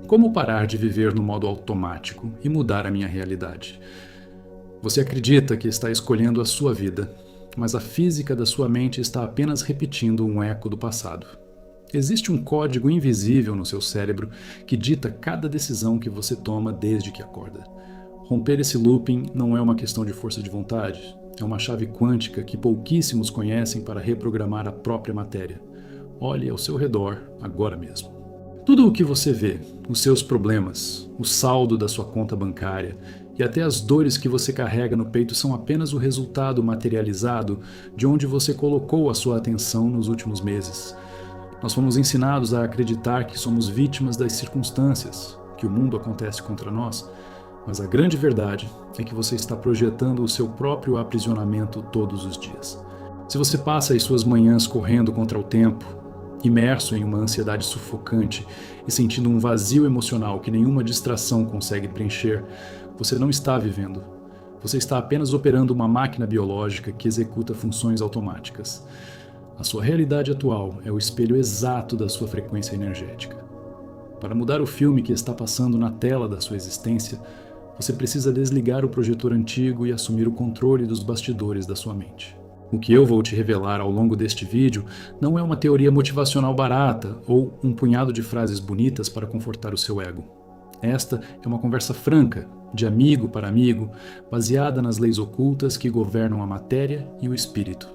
Como parar de viver no modo automático e mudar a minha realidade? Você acredita que está escolhendo a sua vida, mas a física da sua mente está apenas repetindo um eco do passado. Existe um código invisível no seu cérebro que dita cada decisão que você toma desde que acorda. Romper esse looping não é uma questão de força de vontade, é uma chave quântica que pouquíssimos conhecem para reprogramar a própria matéria. Olhe ao seu redor agora mesmo. Tudo o que você vê, os seus problemas, o saldo da sua conta bancária e até as dores que você carrega no peito são apenas o resultado materializado de onde você colocou a sua atenção nos últimos meses. Nós fomos ensinados a acreditar que somos vítimas das circunstâncias, que o mundo acontece contra nós, mas a grande verdade é que você está projetando o seu próprio aprisionamento todos os dias. Se você passa as suas manhãs correndo contra o tempo, imerso em uma ansiedade sufocante e sentindo um vazio emocional que nenhuma distração consegue preencher, você não está vivendo. Você está apenas operando uma máquina biológica que executa funções automáticas. A sua realidade atual é o espelho exato da sua frequência energética. Para mudar o filme que está passando na tela da sua existência, você precisa desligar o projetor antigo e assumir o controle dos bastidores da sua mente. O que eu vou te revelar ao longo deste vídeo não é uma teoria motivacional barata ou um punhado de frases bonitas para confortar o seu ego. Esta é uma conversa franca, de amigo para amigo, baseada nas leis ocultas que governam a matéria e o espírito.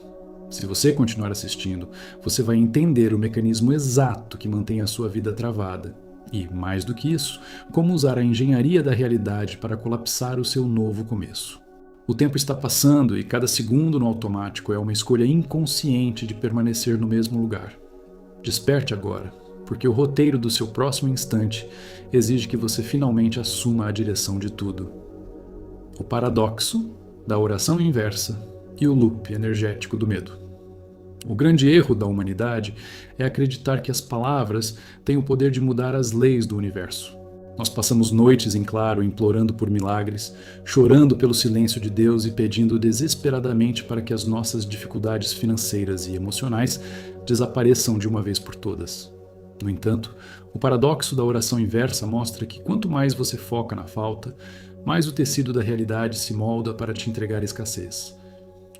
Se você continuar assistindo, você vai entender o mecanismo exato que mantém a sua vida travada. E, mais do que isso, como usar a engenharia da realidade para colapsar o seu novo começo. O tempo está passando e cada segundo no automático é uma escolha inconsciente de permanecer no mesmo lugar. Desperte agora, porque o roteiro do seu próximo instante exige que você finalmente assuma a direção de tudo. O paradoxo da oração inversa e o loop energético do medo. O grande erro da humanidade é acreditar que as palavras têm o poder de mudar as leis do universo. Nós passamos noites em claro implorando por milagres, chorando pelo silêncio de Deus e pedindo desesperadamente para que as nossas dificuldades financeiras e emocionais desapareçam de uma vez por todas. No entanto, o paradoxo da oração inversa mostra que quanto mais você foca na falta, mais o tecido da realidade se molda para te entregar escassez.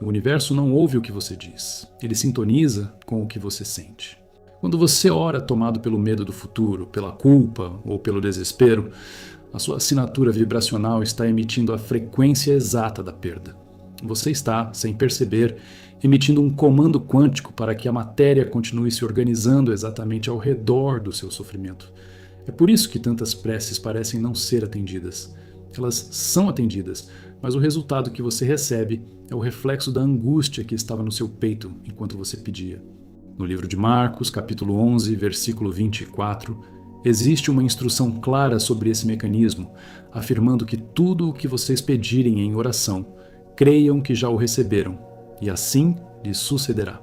O universo não ouve o que você diz, ele sintoniza com o que você sente. Quando você ora tomado pelo medo do futuro, pela culpa ou pelo desespero, a sua assinatura vibracional está emitindo a frequência exata da perda. Você está, sem perceber, emitindo um comando quântico para que a matéria continue se organizando exatamente ao redor do seu sofrimento. É por isso que tantas preces parecem não ser atendidas. Elas são atendidas, mas o resultado que você recebe é o reflexo da angústia que estava no seu peito enquanto você pedia. No livro de Marcos, capítulo 11, versículo 24, existe uma instrução clara sobre esse mecanismo, afirmando que tudo o que vocês pedirem em oração, creiam que já o receberam, e assim lhes sucederá.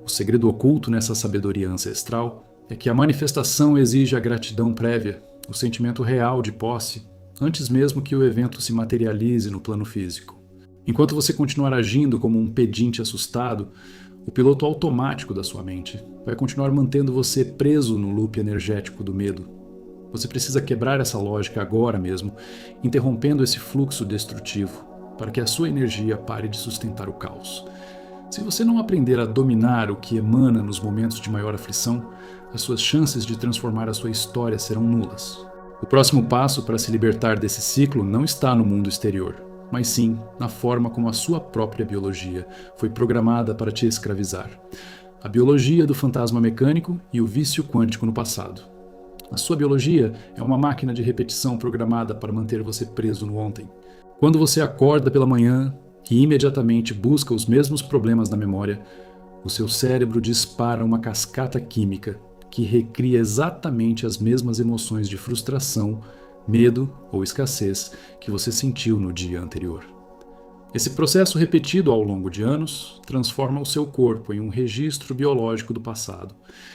O segredo oculto nessa sabedoria ancestral é que a manifestação exige a gratidão prévia, o sentimento real de posse, antes mesmo que o evento se materialize no plano físico. Enquanto você continuar agindo como um pedinte assustado, o piloto automático da sua mente vai continuar mantendo você preso no loop energético do medo. Você precisa quebrar essa lógica agora mesmo, interrompendo esse fluxo destrutivo, para que a sua energia pare de sustentar o caos. Se você não aprender a dominar o que emana nos momentos de maior aflição, as suas chances de transformar a sua história serão nulas. O próximo passo para se libertar desse ciclo não está no mundo exterior, mas sim na forma como a sua própria biologia foi programada para te escravizar. A biologia do fantasma mecânico e o vício quântico no passado. A sua biologia é uma máquina de repetição programada para manter você preso no ontem. Quando você acorda pela manhã e imediatamente busca os mesmos problemas na memória, o seu cérebro dispara uma cascata química que recria exatamente as mesmas emoções de frustração, medo ou escassez que você sentiu no dia anterior. Esse processo repetido ao longo de anos transforma o seu corpo em um registro biológico do passado,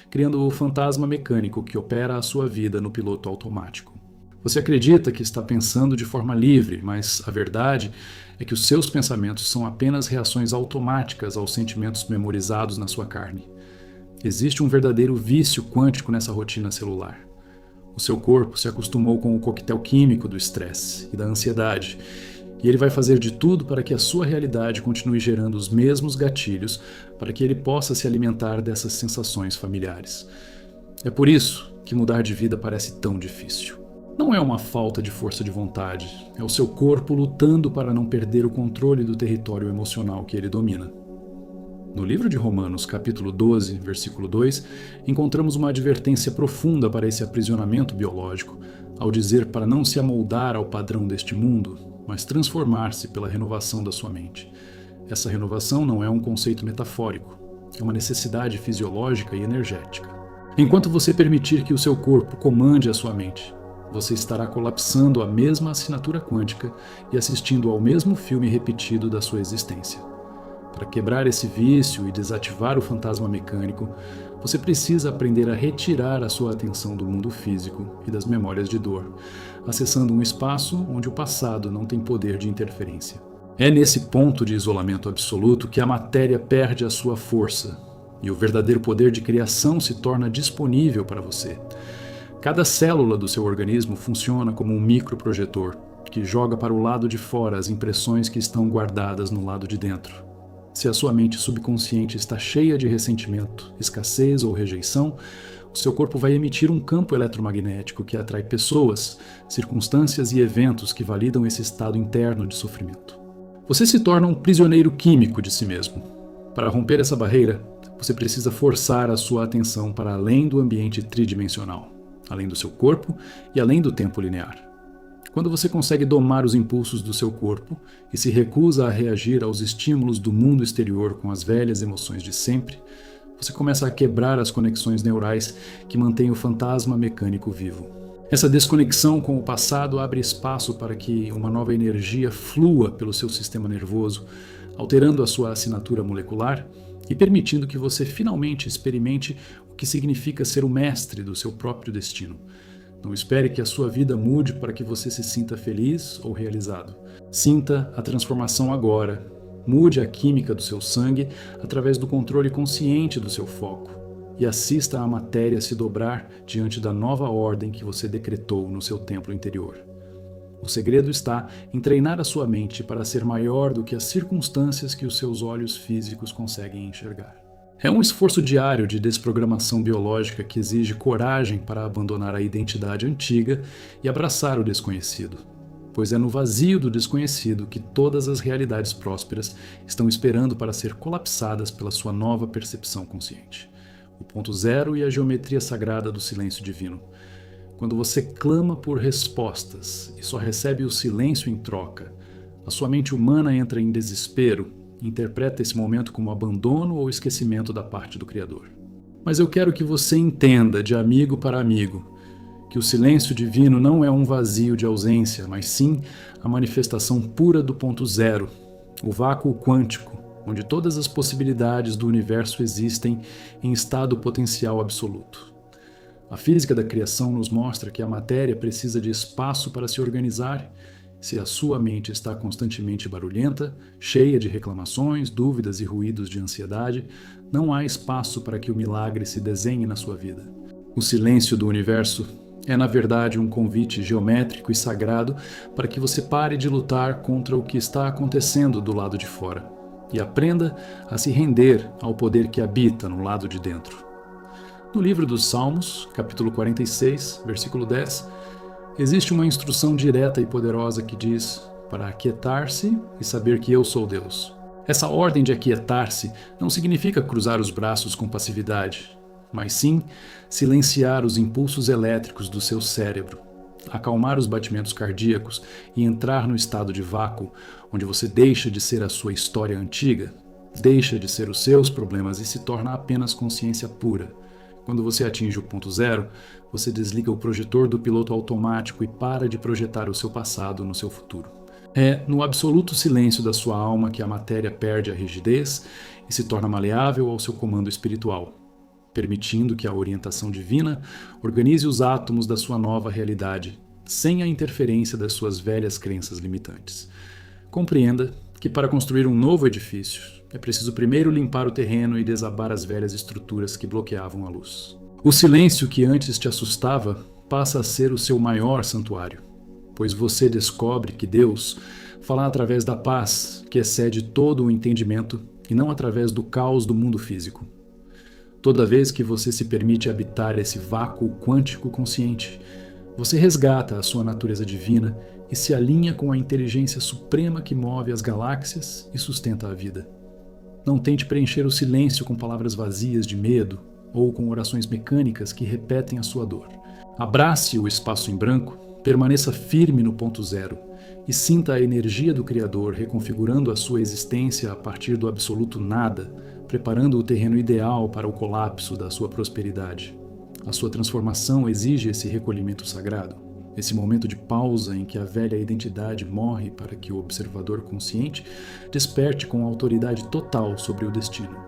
criando o fantasma mecânico que opera a sua vida no piloto automático. Você acredita que está pensando de forma livre, mas a verdade é que os seus pensamentos são apenas reações automáticas aos sentimentos memorizados na sua carne. Existe um verdadeiro vício quântico nessa rotina celular. O seu corpo se acostumou com o coquetel químico do estresse e da ansiedade, e ele vai fazer de tudo para que a sua realidade continue gerando os mesmos gatilhos para que ele possa se alimentar dessas sensações familiares. É por isso que mudar de vida parece tão difícil. Não é uma falta de força de vontade, é o seu corpo lutando para não perder o controle do território emocional que ele domina. No livro de Romanos, capítulo 12, versículo 2, encontramos uma advertência profunda para esse aprisionamento biológico, ao dizer para não se amoldar ao padrão deste mundo, mas transformar-se pela renovação da sua mente. Essa renovação não é um conceito metafórico, é uma necessidade fisiológica e energética. Enquanto você permitir que o seu corpo comande a sua mente, você estará colapsando a mesma assinatura quântica e assistindo ao mesmo filme repetido da sua existência. Para quebrar esse vício e desativar o fantasma mecânico, você precisa aprender a retirar a sua atenção do mundo físico e das memórias de dor, acessando um espaço onde o passado não tem poder de interferência. É nesse ponto de isolamento absoluto que a matéria perde a sua força e o verdadeiro poder de criação se torna disponível para você. Cada célula do seu organismo funciona como um microprojetor que joga para o lado de fora as impressões que estão guardadas no lado de dentro. Se a sua mente subconsciente está cheia de ressentimento, escassez ou rejeição, o seu corpo vai emitir um campo eletromagnético que atrai pessoas, circunstâncias e eventos que validam esse estado interno de sofrimento. Você se torna um prisioneiro químico de si mesmo. Para romper essa barreira, você precisa forçar a sua atenção para além do ambiente tridimensional, além do seu corpo e além do tempo linear. Quando você consegue domar os impulsos do seu corpo e se recusa a reagir aos estímulos do mundo exterior com as velhas emoções de sempre, você começa a quebrar as conexões neurais que mantêm o fantasma mecânico vivo. Essa desconexão com o passado abre espaço para que uma nova energia flua pelo seu sistema nervoso, alterando a sua assinatura molecular e permitindo que você finalmente experimente o que significa ser o mestre do seu próprio destino. Não espere que a sua vida mude para que você se sinta feliz ou realizado. Sinta a transformação agora. Mude a química do seu sangue através do controle consciente do seu foco e assista a matéria se dobrar diante da nova ordem que você decretou no seu templo interior. O segredo está em treinar a sua mente para ser maior do que as circunstâncias que os seus olhos físicos conseguem enxergar. É um esforço diário de desprogramação biológica que exige coragem para abandonar a identidade antiga e abraçar o desconhecido, pois é no vazio do desconhecido que todas as realidades prósperas estão esperando para ser colapsadas pela sua nova percepção consciente. O ponto zero e a geometria sagrada do silêncio divino. Quando você clama por respostas e só recebe o silêncio em troca, a sua mente humana entra em desespero e interpreta esse momento como abandono ou esquecimento da parte do Criador. Mas eu quero que você entenda, de amigo para amigo, que o silêncio divino não é um vazio de ausência, mas sim a manifestação pura do ponto zero, o vácuo quântico, onde todas as possibilidades do universo existem em estado potencial absoluto. A física da criação nos mostra que a matéria precisa de espaço para se organizar. Se a sua mente está constantemente barulhenta, cheia de reclamações, dúvidas e ruídos de ansiedade, não há espaço para que o milagre se desenhe na sua vida. O silêncio do universo é, na verdade, um convite geométrico e sagrado para que você pare de lutar contra o que está acontecendo do lado de fora e aprenda a se render ao poder que habita no lado de dentro. No livro dos Salmos, capítulo 46, versículo 10, existe uma instrução direta e poderosa que diz para aquietar-se e saber que eu sou Deus. Essa ordem de aquietar-se não significa cruzar os braços com passividade, mas sim silenciar os impulsos elétricos do seu cérebro, acalmar os batimentos cardíacos e entrar no estado de vácuo, onde você deixa de ser a sua história antiga, deixa de ser os seus problemas e se torna apenas consciência pura. Quando você atinge o ponto zero, você desliga o projetor do piloto automático e para de projetar o seu passado no seu futuro. É no absoluto silêncio da sua alma que a matéria perde a rigidez e se torna maleável ao seu comando espiritual, permitindo que a orientação divina organize os átomos da sua nova realidade, sem a interferência das suas velhas crenças limitantes. Compreenda que para construir um novo edifício, é preciso primeiro limpar o terreno e desabar as velhas estruturas que bloqueavam a luz. O silêncio que antes te assustava passa a ser o seu maior santuário, pois você descobre que Deus fala através da paz que excede todo o entendimento e não através do caos do mundo físico. Toda vez que você se permite habitar esse vácuo quântico consciente, você resgata a sua natureza divina e se alinha com a inteligência suprema que move as galáxias e sustenta a vida. Não tente preencher o silêncio com palavras vazias de medo ou com orações mecânicas que repetem a sua dor. Abrace o espaço em branco, permaneça firme no ponto zero e sinta a energia do Criador reconfigurando a sua existência a partir do absoluto nada, preparando o terreno ideal para o colapso da sua prosperidade. A sua transformação exige esse recolhimento sagrado, esse momento de pausa em que a velha identidade morre para que o observador consciente desperte com autoridade total sobre o destino.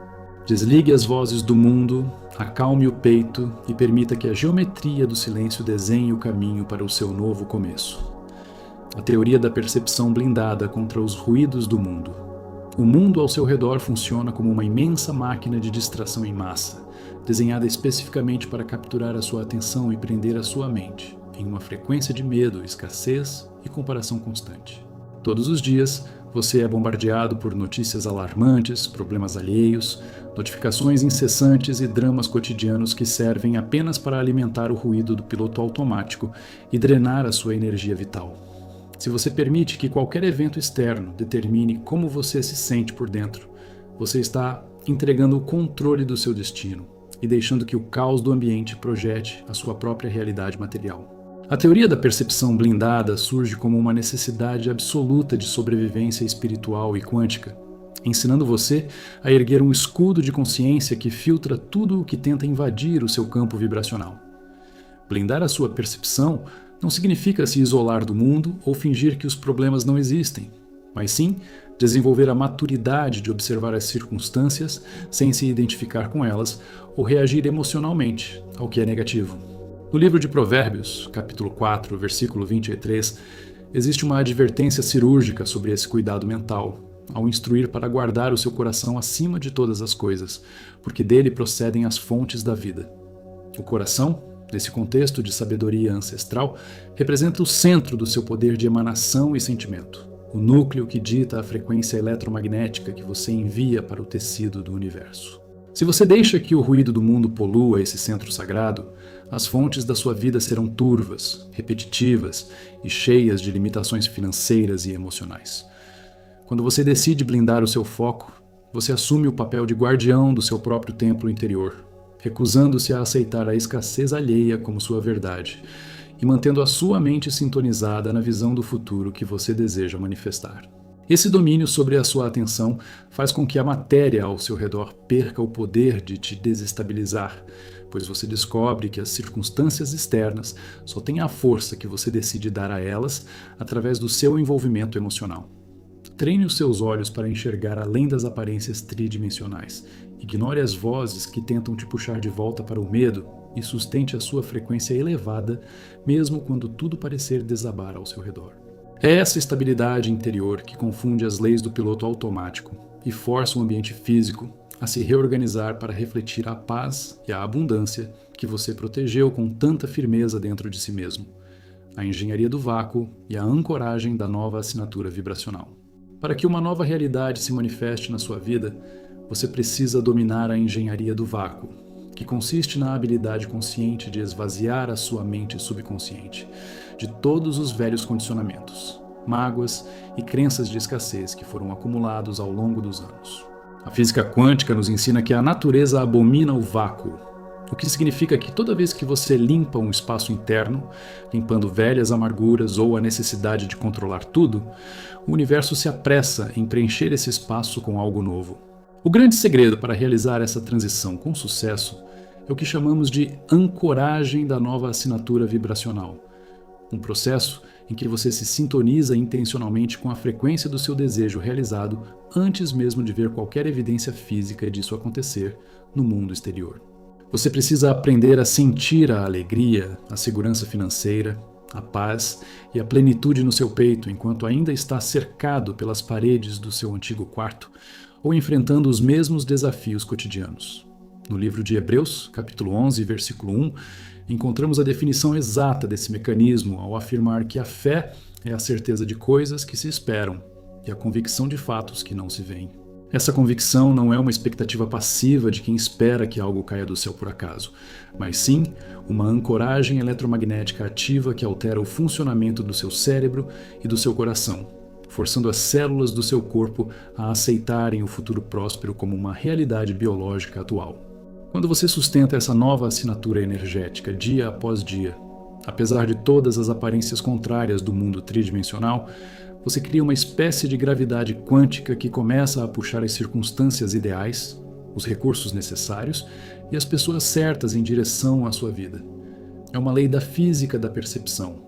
Desligue as vozes do mundo, acalme o peito e permita que a geometria do silêncio desenhe o caminho para o seu novo começo. A teoria da percepção blindada contra os ruídos do mundo. O mundo ao seu redor funciona como uma imensa máquina de distração em massa, desenhada especificamente para capturar a sua atenção e prender a sua mente, em uma frequência de medo, escassez e comparação constante. Todos os dias, você é bombardeado por notícias alarmantes, problemas alheios, notificações incessantes e dramas cotidianos que servem apenas para alimentar o ruído do piloto automático e drenar a sua energia vital. Se você permite que qualquer evento externo determine como você se sente por dentro, você está entregando o controle do seu destino e deixando que o caos do ambiente projete a sua própria realidade material. A teoria da percepção blindada surge como uma necessidade absoluta de sobrevivência espiritual e quântica, ensinando você a erguer um escudo de consciência que filtra tudo o que tenta invadir o seu campo vibracional. Blindar a sua percepção não significa se isolar do mundo ou fingir que os problemas não existem, mas sim desenvolver a maturidade de observar as circunstâncias sem se identificar com elas ou reagir emocionalmente ao que é negativo. No livro de Provérbios, capítulo 4, versículo 23, existe uma advertência cirúrgica sobre esse cuidado mental, ao instruir para guardar o seu coração acima de todas as coisas, porque dele procedem as fontes da vida. O coração, nesse contexto de sabedoria ancestral, representa o centro do seu poder de emanação e sentimento, o núcleo que dita a frequência eletromagnética que você envia para o tecido do universo. Se você deixa que o ruído do mundo polua esse centro sagrado, as fontes da sua vida serão turvas, repetitivas e cheias de limitações financeiras e emocionais. Quando você decide blindar o seu foco, você assume o papel de guardião do seu próprio templo interior, recusando-se a aceitar a escassez alheia como sua verdade e mantendo a sua mente sintonizada na visão do futuro que você deseja manifestar. Esse domínio sobre a sua atenção faz com que a matéria ao seu redor perca o poder de te desestabilizar, pois você descobre que as circunstâncias externas só têm a força que você decide dar a elas através do seu envolvimento emocional. Treine os seus olhos para enxergar além das aparências tridimensionais. Ignore as vozes que tentam te puxar de volta para o medo e sustente a sua frequência elevada, mesmo quando tudo parecer desabar ao seu redor. É essa estabilidade interior que confunde as leis do piloto automático e força o ambiente físico a se reorganizar para refletir a paz e a abundância que você protegeu com tanta firmeza dentro de si mesmo, a engenharia do vácuo e a ancoragem da nova assinatura vibracional. Para que uma nova realidade se manifeste na sua vida, você precisa dominar a engenharia do vácuo, que consiste na habilidade consciente de esvaziar a sua mente subconsciente de todos os velhos condicionamentos, mágoas e crenças de escassez que foram acumulados ao longo dos anos. A física quântica nos ensina que a natureza abomina o vácuo, o que significa que toda vez que você limpa um espaço interno, limpando velhas amarguras ou a necessidade de controlar tudo, o universo se apressa em preencher esse espaço com algo novo. O grande segredo para realizar essa transição com sucesso é o que chamamos de ancoragem da nova assinatura vibracional. Um processo em que você se sintoniza intencionalmente com a frequência do seu desejo realizado antes mesmo de ver qualquer evidência física disso acontecer no mundo exterior. Você precisa aprender a sentir a alegria, a segurança financeira, a paz e a plenitude no seu peito enquanto ainda está cercado pelas paredes do seu antigo quarto ou enfrentando os mesmos desafios cotidianos. No livro de Hebreus, capítulo 11, versículo 1, Encontramos a definição exata desse mecanismo ao afirmar que a fé é a certeza de coisas que se esperam e a convicção de fatos que não se veem. Essa convicção não é uma expectativa passiva de quem espera que algo caia do céu por acaso, mas sim uma ancoragem eletromagnética ativa que altera o funcionamento do seu cérebro e do seu coração, forçando as células do seu corpo a aceitarem o futuro próspero como uma realidade biológica atual. Quando você sustenta essa nova assinatura energética dia após dia, apesar de todas as aparências contrárias do mundo tridimensional, você cria uma espécie de gravidade quântica que começa a puxar as circunstâncias ideais, os recursos necessários e as pessoas certas em direção à sua vida. É uma lei da física da percepção.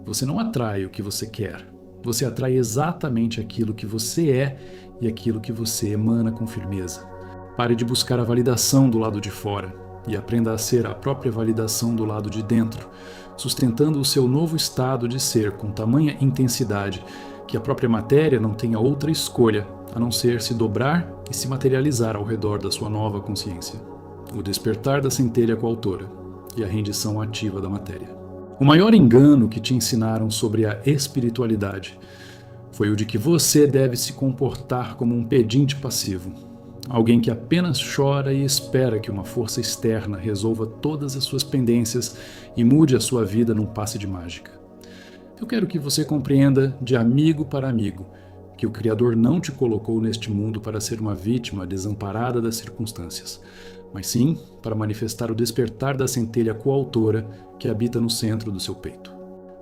Você não atrai o que você quer. Você atrai exatamente aquilo que você é e aquilo que você emana com firmeza. Pare de buscar a validação do lado de fora e aprenda a ser a própria validação do lado de dentro, sustentando o seu novo estado de ser com tamanha intensidade que a própria matéria não tenha outra escolha a não ser se dobrar e se materializar ao redor da sua nova consciência. O despertar da centelha coautora e a rendição ativa da matéria. O maior engano que te ensinaram sobre a espiritualidade foi o de que você deve se comportar como um pedinte passivo, alguém que apenas chora e espera que uma força externa resolva todas as suas pendências e mude a sua vida num passe de mágica. Eu quero que você compreenda, de amigo para amigo, que o Criador não te colocou neste mundo para ser uma vítima desamparada das circunstâncias, mas sim para manifestar o despertar da centelha coautora que habita no centro do seu peito.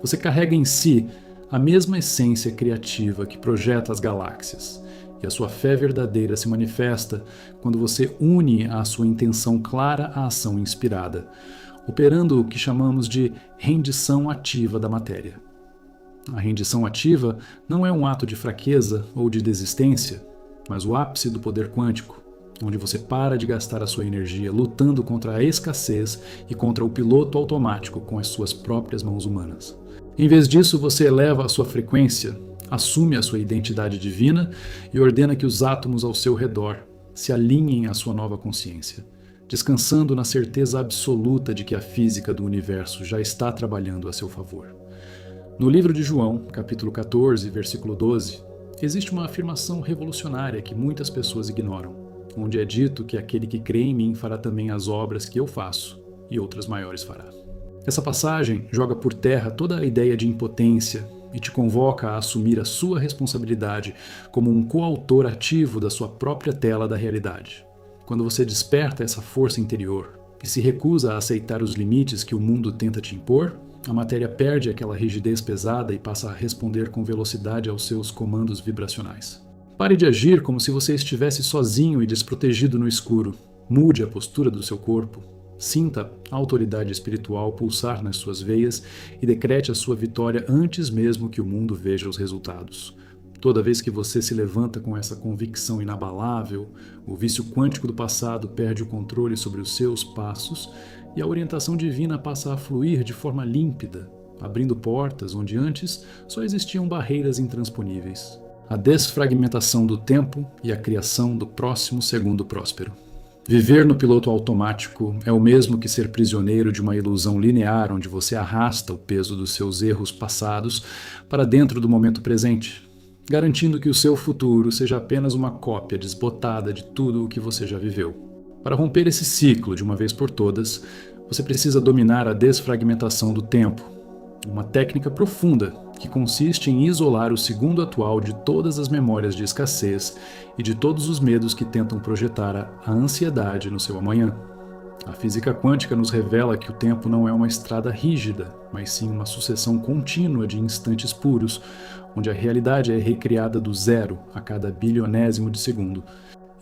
Você carrega em si a mesma essência criativa que projeta as galáxias, e a sua fé verdadeira se manifesta quando você une a sua intenção clara à ação inspirada, operando o que chamamos de rendição ativa da matéria. A rendição ativa não é um ato de fraqueza ou de desistência, mas o ápice do poder quântico, onde você para de gastar a sua energia lutando contra a escassez e contra o piloto automático com as suas próprias mãos humanas. Em vez disso, você eleva a sua frequência, assume a sua identidade divina e ordena que os átomos ao seu redor se alinhem à sua nova consciência, descansando na certeza absoluta de que a física do universo já está trabalhando a seu favor. No livro de João, capítulo 14, versículo 12, existe uma afirmação revolucionária que muitas pessoas ignoram, onde é dito que aquele que crê em mim fará também as obras que eu faço, e outras maiores fará. Essa passagem joga por terra toda a ideia de impotência e te convoca a assumir a sua responsabilidade como um coautor ativo da sua própria tela da realidade. Quando você desperta essa força interior e se recusa a aceitar os limites que o mundo tenta te impor, a matéria perde aquela rigidez pesada e passa a responder com velocidade aos seus comandos vibracionais. Pare de agir como se você estivesse sozinho e desprotegido no escuro. Mude a postura do seu corpo. Sinta a autoridade espiritual pulsar nas suas veias e decrete a sua vitória antes mesmo que o mundo veja os resultados. Toda vez que você se levanta com essa convicção inabalável, o vício quântico do passado perde o controle sobre os seus passos e a orientação divina passa a fluir de forma límpida, abrindo portas onde antes só existiam barreiras intransponíveis. A desfragmentação do tempo e a criação do próximo segundo próspero. Viver no piloto automático é o mesmo que ser prisioneiro de uma ilusão linear onde você arrasta o peso dos seus erros passados para dentro do momento presente, garantindo que o seu futuro seja apenas uma cópia desbotada de tudo o que você já viveu. Para romper esse ciclo de uma vez por todas, você precisa dominar a desfragmentação do tempo, uma técnica profunda que consiste em isolar o segundo atual de todas as memórias de escassez e de todos os medos que tentam projetar a ansiedade no seu amanhã. A física quântica nos revela que o tempo não é uma estrada rígida, mas sim uma sucessão contínua de instantes puros, onde a realidade é recriada do zero a cada bilionésimo de segundo.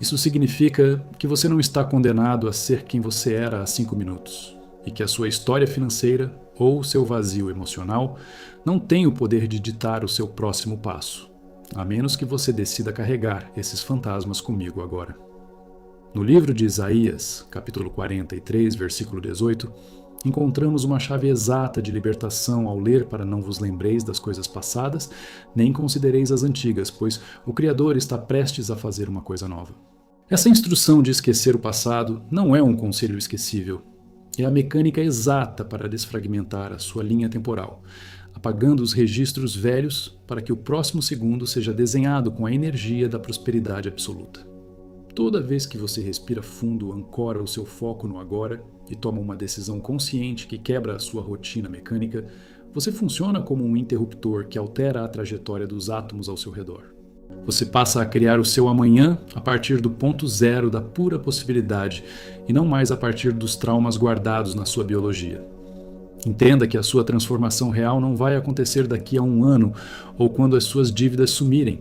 Isso significa que você não está condenado a ser quem você era há 5 minutos, e que a sua história financeira ou seu vazio emocional não tem o poder de ditar o seu próximo passo, a menos que você decida carregar esses fantasmas comigo agora. No livro de Isaías, capítulo 43, versículo 18, encontramos uma chave exata de libertação ao ler para não vos lembreis das coisas passadas, nem considereis as antigas, pois o Criador está prestes a fazer uma coisa nova. Essa instrução de esquecer o passado não é um conselho esquecível. É a mecânica exata para desfragmentar a sua linha temporal, apagando os registros velhos para que o próximo segundo seja desenhado com a energia da prosperidade absoluta. Toda vez que você respira fundo, ancora o seu foco no agora e toma uma decisão consciente que quebra a sua rotina mecânica, você funciona como um interruptor que altera a trajetória dos átomos ao seu redor. Você passa a criar o seu amanhã a partir do ponto zero da pura possibilidade e não mais a partir dos traumas guardados na sua biologia. Entenda que a sua transformação real não vai acontecer daqui a um ano ou quando as suas dívidas sumirem.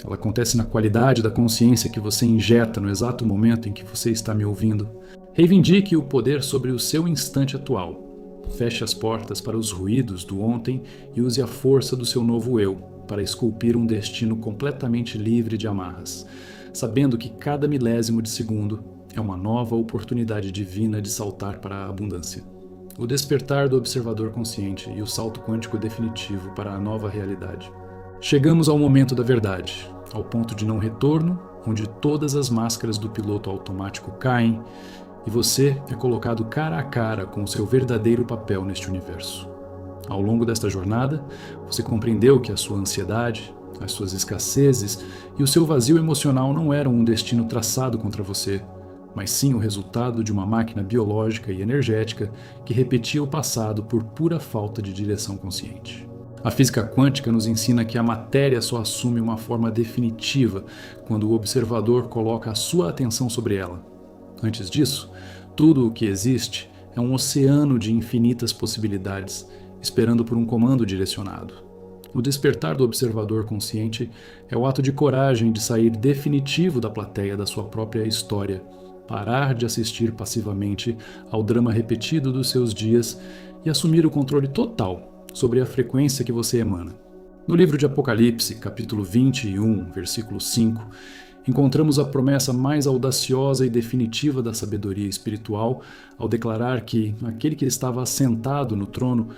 Ela acontece na qualidade da consciência que você injeta no exato momento em que você está me ouvindo. Reivindique o poder sobre o seu instante atual. Feche as portas para os ruídos do ontem e use a força do seu novo eu para esculpir um destino completamente livre de amarras, sabendo que cada milésimo de segundo é uma nova oportunidade divina de saltar para a abundância. O despertar do observador consciente e o salto quântico definitivo para a nova realidade. Chegamos ao momento da verdade, ao ponto de não retorno, onde todas as máscaras do piloto automático caem e você é colocado cara a cara com o seu verdadeiro papel neste universo. Ao longo desta jornada, você compreendeu que a sua ansiedade, as suas escassezes e o seu vazio emocional não eram um destino traçado contra você, mas sim o resultado de uma máquina biológica e energética que repetia o passado por pura falta de direção consciente. A física quântica nos ensina que a matéria só assume uma forma definitiva quando o observador coloca a sua atenção sobre ela. Antes disso, tudo o que existe é um oceano de infinitas possibilidades, esperando por um comando direcionado. O despertar do observador consciente é o ato de coragem de sair definitivo da plateia da sua própria história, parar de assistir passivamente ao drama repetido dos seus dias e assumir o controle total sobre a frequência que você emana. No livro de Apocalipse, capítulo 21, versículo 5, encontramos a promessa mais audaciosa e definitiva da sabedoria espiritual ao declarar que aquele que estava assentado no trono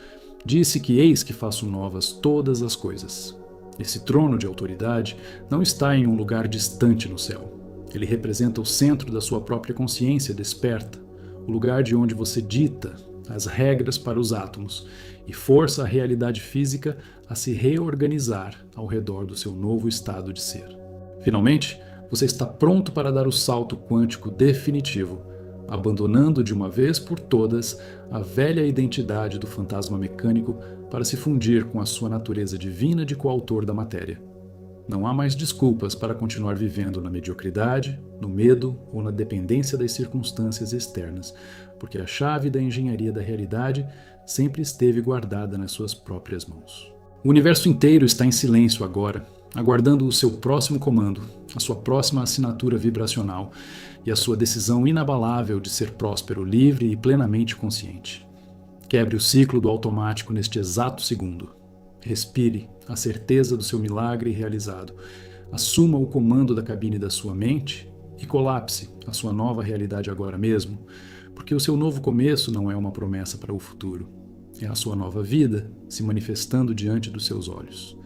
disse que eis que faço novas todas as coisas. Esse trono de autoridade não está em um lugar distante no céu. Ele representa o centro da sua própria consciência desperta, o lugar de onde você dita as regras para os átomos e força a realidade física a se reorganizar ao redor do seu novo estado de ser. Finalmente, você está pronto para dar o salto quântico definitivo, abandonando de uma vez por todas a velha identidade do fantasma mecânico para se fundir com a sua natureza divina de coautor da matéria. Não há mais desculpas para continuar vivendo na mediocridade, no medo ou na dependência das circunstâncias externas, porque a chave da engenharia da realidade sempre esteve guardada nas suas próprias mãos. O universo inteiro está em silêncio agora, aguardando o seu próximo comando, a sua próxima assinatura vibracional e a sua decisão inabalável de ser próspero, livre e plenamente consciente. Quebre o ciclo do automático neste exato segundo. Respire a certeza do seu milagre realizado. Assuma o comando da cabine da sua mente e colapse a sua nova realidade agora mesmo, porque o seu novo começo não é uma promessa para o futuro. É a sua nova vida se manifestando diante dos seus olhos.